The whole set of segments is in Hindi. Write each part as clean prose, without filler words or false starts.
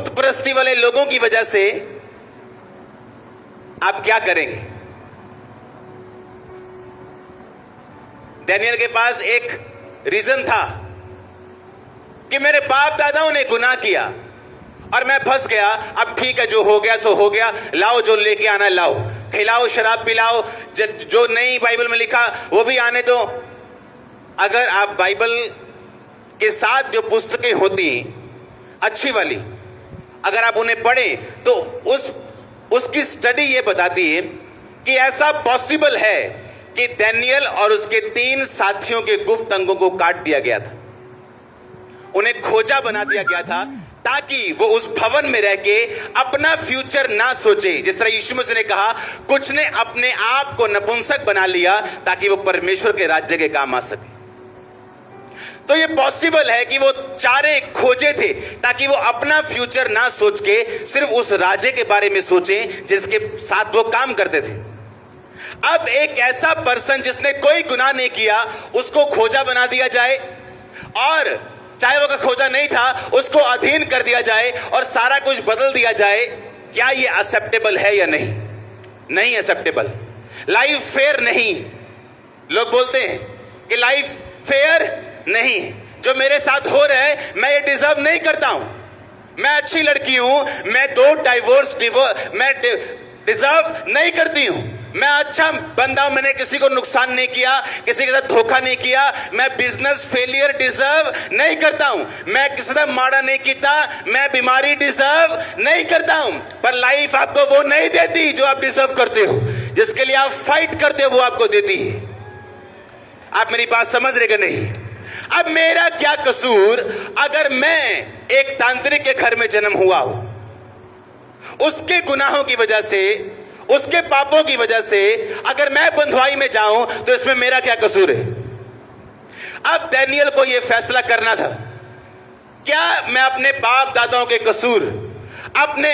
बुत परस्ती वाले लोगों की वजह से आप क्या करेंगे? डैनियल के पास एक रीजन था कि मेरे बाप दादाओं ने गुनाह किया और मैं फंस गया। अब ठीक है, जो हो गया सो हो गया, लाओ जो लेके आना लाओ, खिलाओ शराब पिलाओ, जो नहीं बाइबल में लिखा वो भी आने दो। अगर आप बाइबल के साथ जो पुस्तकें होती अच्छी वाली, अगर आप उन्हें पढ़ें तो उसकी स्टडी ये बताती है कि ऐसा पॉसिबल है कि डैनियल और उसके 3 साथियों के गुप्त अंगों को काट दिया गया था, उन्हें खोजा बना दिया गया था ताकि वो उस भवन में रह के अपना फ्यूचर ना सोचे। जिस तरह यीशु मसीह ने कहा, कुछ ने अपने आप को नपुंसक बना लिया ताकि वो परमेश्वर के राज्य के काम आ सके। तो ये पॉसिबल है कि वो चारे खोजे थे ताकि वो अपना फ्यूचर ना सोच के सिर्फ उस राजे के बारे में सोचें जिसके साथ वो काम करते थे। अब एक ऐसा पर्सन जिसने कोई गुनाह नहीं किया उसको खोजा बना दिया जाए, और चाहे वो का खोजा नहीं था उसको अधीन कर दिया जाए और सारा कुछ बदल दिया जाए। क्या ये एक्सेप्टेबल है या नहीं? नहीं एक्सेप्टेबल। लाइफ फेयर नहीं। लोग बोलते हैं कि लाइफ फेयर नहीं, जो मेरे साथ हो रहा है मैं ये डिजर्व नहीं करता हूं, मैं अच्छी लड़की हूं, मैं 2 डाइवोर्स मैं डिजर्व नहीं करती हूं, मैं अच्छा बंदा हूं, मैंने किसी को नुकसान नहीं किया, किसी के साथ धोखा नहीं किया, मैं बिजनेस फेलियर डिजर्व नहीं करता हूं, मैं किसी से माड़ा नहीं किया, मैं बीमारी डिजर्व नहीं करता हूं। पर लाइफ आपको वो नहीं देती जो आप डिजर्व करते हो, जिसके लिए आप फाइट करते हो वो आपको देती है। आप मेरी बात समझ रहे कि नहीं? अब मेरा क्या कसूर अगर मैं एक तांत्रिक के घर में जन्म हुआ हूं, उसके गुनाहों की वजह से, उसके पापों की वजह से अगर मैं बंधुआई में जाऊं तो इसमें मेरा क्या कसूर है? अब डैनियल को यह फैसला करना था, क्या मैं अपने बाप दादाओं के कसूर, अपने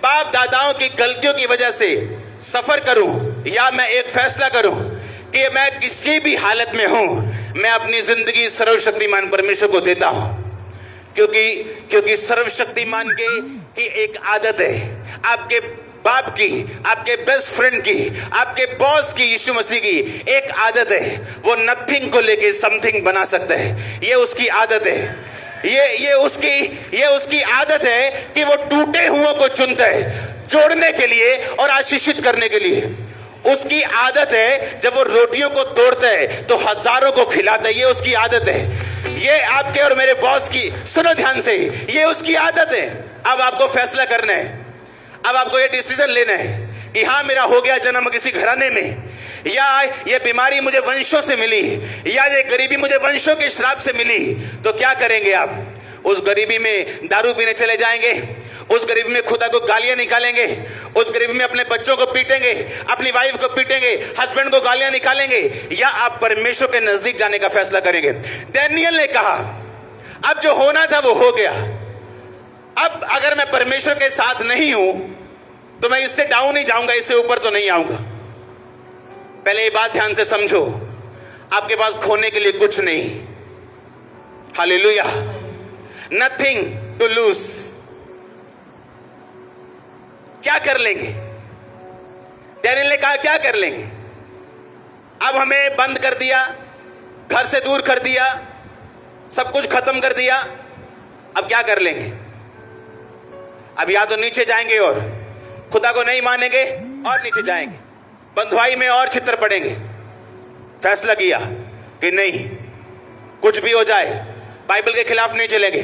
बाप दादाओं की गलतियों की वजह से सफर करूं, या मैं एक फैसला करूं कि मैं किसी भी हालत में हूं मैं अपनी जिंदगी सर्वशक्तिमान परमेश्वर को देता हूं। क्योंकि सर्वशक्तिमान की एक आदत है, आपके बाप की, आपके बेस्ट फ्रेंड की, आपके बॉस की, यीशु मसीह की एक आदत है, वो नथिंग को लेके समथिंग बना सकता है। ये उसकी आदत है, ये उसकी आदत है कि वो टूटे हुओं को चुनता है जोड़ने के लिए और आशीषित करने के लिए। उसकी आदत है जब वो रोटियों को तोड़ता है तो हजारों को खिलाता है, ये उसकी आदत है। ये आपके और मेरे बॉस की, सुनो ध्यान से, ये उसकी आदत है। अब आपको फैसला करना है, अब आपको ये डिसीजन लेना है कि हाँ मेरा हो गया जन्म किसी घराने में, या ये बीमारी मुझे वंशों से मिली, या ये गरीबी मुझे वंशों के श्राप से मिली, तो क्या करेंगे आप? उस गरीबी में दारू पीने चले जाएंगे, उस गरीबी में खुदा को गालियां निकालेंगे, उस गरीबी में अपने बच्चों को पीटेंगे, अपनी वाइफ को पीटेंगे, हस्बैंड को गालियां निकालेंगे, या आप परमेश्वर के नजदीक जाने का फैसला करेंगे? डैनियल ने कहा अब जो होना था वो हो गया, अब अगर मैं परमेश्वर के साथ नहीं हूं तो मैं इससे डाउन ही जाऊंगा, इससे ऊपर तो नहीं आऊंगा। पहले ये बात ध्यान से समझो, आपके पास खोने के लिए कुछ नहीं। Hallelujah, nothing to lose. क्या कर लेंगे? डैनियल ने कहा क्या कर लेंगे? अब हमें बंद कर दिया, घर से दूर कर दिया, सब कुछ खत्म कर दिया, अब क्या कर लेंगे? अब या तो नीचे जाएंगे और खुदा को नहीं मानेंगे और नीचे जाएंगे, बंधुआई में और छितर पड़ेंगे। फैसला किया कि नहीं, कुछ भी हो जाए बाइबल के खिलाफ नहीं चलेंगे।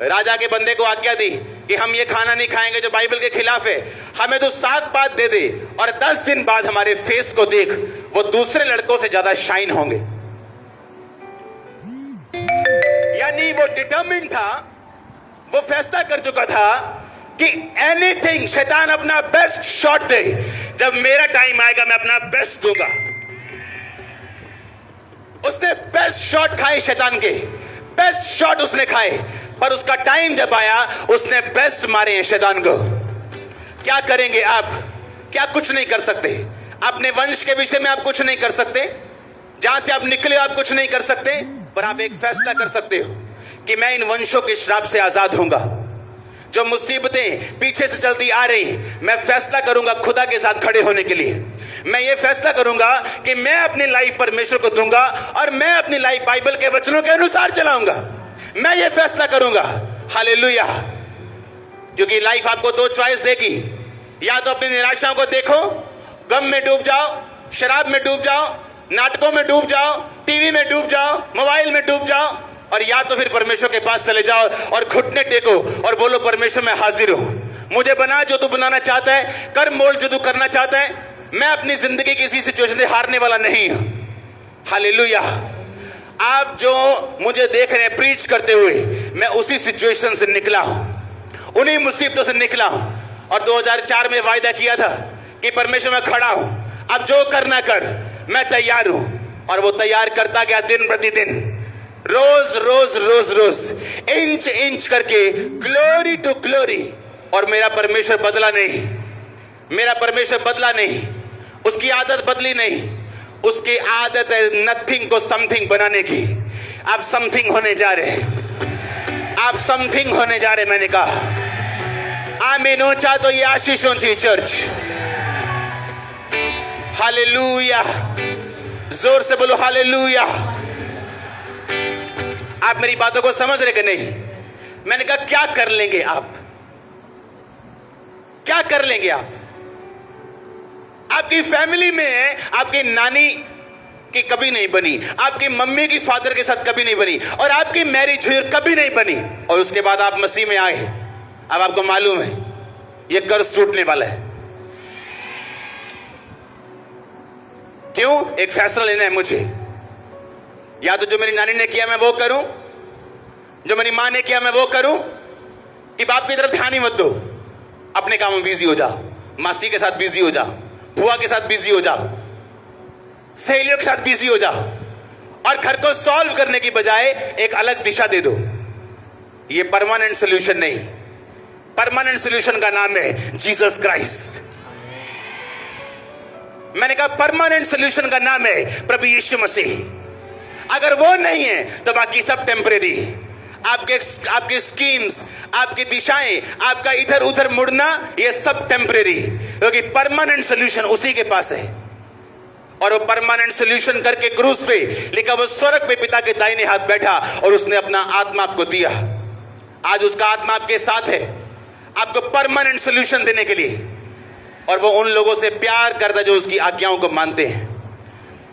राजा के बंदे को आज्ञा दी कि हम ये खाना नहीं खाएंगे जो बाइबल के खिलाफ है, हमें तो 7 बात दे दे और 10 दिन बाद हमारे फेस को देख, वो दूसरे लड़कों से ज्यादा शाइन होंगे। यानी वो डिटरमिन्ड था, वो फैसला कर चुका था कि एनीथिंग, शैतान अपना बेस्ट शॉट दे, जब मेरा टाइम आएगा मैं अपना बेस्ट दूंगा। उसने बेस्ट शॉट खाए, शैतान के बेस्ट शॉट उसने खाए, पर उसका टाइम जब आया उसने बेस्ट मारे हैं शैतान को। क्या करेंगे आप? क्या कुछ नहीं कर सकते। अपने वंश के विषय में आप कुछ नहीं कर सकते, जहां से आप निकले आप कुछ नहीं कर सकते, पर आप एक फैसला कर सकते हो कि मैं इन वंशों के श्राप से आजाद होऊंगा, जो मुसीबतें पीछे से चलती आ रही, मैं फैसला करूंगा खुदा के साथ खड़े होने के लिए। मैं ये फैसला करूंगा कि मैं अपनी लाइफ परमेश्वर को दूंगा और मैं अपनी लाइफ बाइबल के वचनों के अनुसार चलाऊंगा। मैं ये फैसला करूंगा। हालेलुया। क्योंकि लाइफ आपको दो चॉइस देगी, या तो अपनी निराशाओं को देखो, गम में डूब जाओ, शराब में डूब जाओ, नाटकों में डूब जाओ, टीवी में डूब जाओ, मोबाइल में डूब जाओ, और या तो फिर परमेश्वर के पास चले जाओ और घुटने टेको और बोलो, परमेश्वर मैं हाजिर हूं, मुझे बना जो तू बनाना चाहता है, कर मोल्ड जो तू करना चाहता है। मैं अपनी जिंदगी किसी सिचुएशन से हारने वाला नहीं हूं। हालेलुया। आप जो मुझे देख रहे हैं प्रीच करते हुए, मैं उसी सिचुएशन से निकला हूं, उन्हीं मुसीबतों से निकला हूं, और 2004 में वायदा किया था कि परमेश्वर मैं खड़ा हूं, अब जो करना कर, मैं तैयार हूं। और वो तैयार करता गया दिन प्रतिदिन, रोज रोज रोज रोज, इंच इंच करके, ग्लोरी टू ग्लोरी। और मेरा परमेश्वर बदला नहीं, मेरा परमेश्वर बदला नहीं, उसकी आदत बदली नहीं। उसकी आदत है नथिंग को समथिंग बनाने की। आप समथिंग होने जा रहे हैं, आप समथिंग होने जा रहे हैं। मैंने कहा आमीन ऊंचा तो ये आशीष ऊंची चर्च। हालेलुया। जोर से बोलो हालेलुया। आप मेरी बातों को समझ रहे कि नहीं? मैंने कहा क्या कर लेंगे आप, क्या कर लेंगे आप? आपकी फैमिली में आपकी नानी की कभी नहीं बनी, आपकी मम्मी की फादर के साथ कभी नहीं बनी, और आपकी मैरिज हुई कभी नहीं बनी, और उसके बाद आप मसीह में आए। अब आपको मालूम है ये कर्ज टूटने वाला है। क्यों? एक फैसला लेना है मुझे। या तो जो मेरी नानी ने किया मैं वो करूं, जो मेरी मां ने किया मैं वो करूं, कि बाप की तरफ ध्यान ही मत दो, अपने काम में बिजी हो जाओ, मासी के साथ बिजी हो जाओ, बुआ के साथ बिजी हो जाओ, सहेलियों के साथ बिजी हो जाओ, और घर को सॉल्व करने की बजाय एक अलग दिशा दे दो। ये परमानेंट सॉल्यूशन नहीं। परमानेंट सॉल्यूशन का नाम है जीसस क्राइस्ट। मैंने कहा परमानेंट सॉल्यूशन का नाम है प्रभु यीशु मसीह। अगर वो नहीं है तो बाकी सब टेम्परेरी। आपके स्कीम्स, आपकी दिशाएं, आपका इधर उधर मुड़ना, ये सब टेम्परेरी, क्योंकि परमानेंट सॉल्यूशन उसी के पास है। और वो परमानेंट सॉल्यूशन करके क्रूस पे लिखा, वो स्वर्ग पे पिता के दाहिने हाथ बैठा और उसने अपना आत्मा आपको दिया। आज उसका आत्मा आपके साथ है, आपको परमानेंट सॉल्यूशन देने के लिए। और वो उन लोगों से प्यार करता है जो उसकी आज्ञाओं को मानते हैं।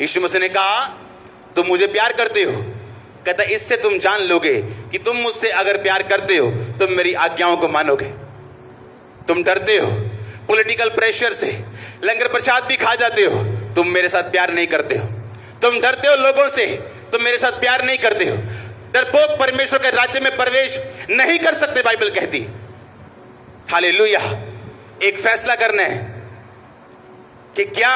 यीशु मसीह ने कहा तुम मुझे प्यार करते हो, कहता इससे तुम जान लोगे कि तुम मुझसे अगर प्यार करते हो तुम मेरी आज्ञाओं को मानोगे। तुम डरते हो पॉलिटिकल प्रेशर से, लंगर प्रसाद भी खा जाते हो, तुम मेरे साथ प्यार नहीं करते हो। तुम डरते हो लोगों से, तुम मेरे साथ प्यार नहीं करते हो। डरपोक परमेश्वर के राज्य में प्रवेश नहीं कर सकते, बाइबल कहती। हालेलुया। एक फैसला करना है कि क्या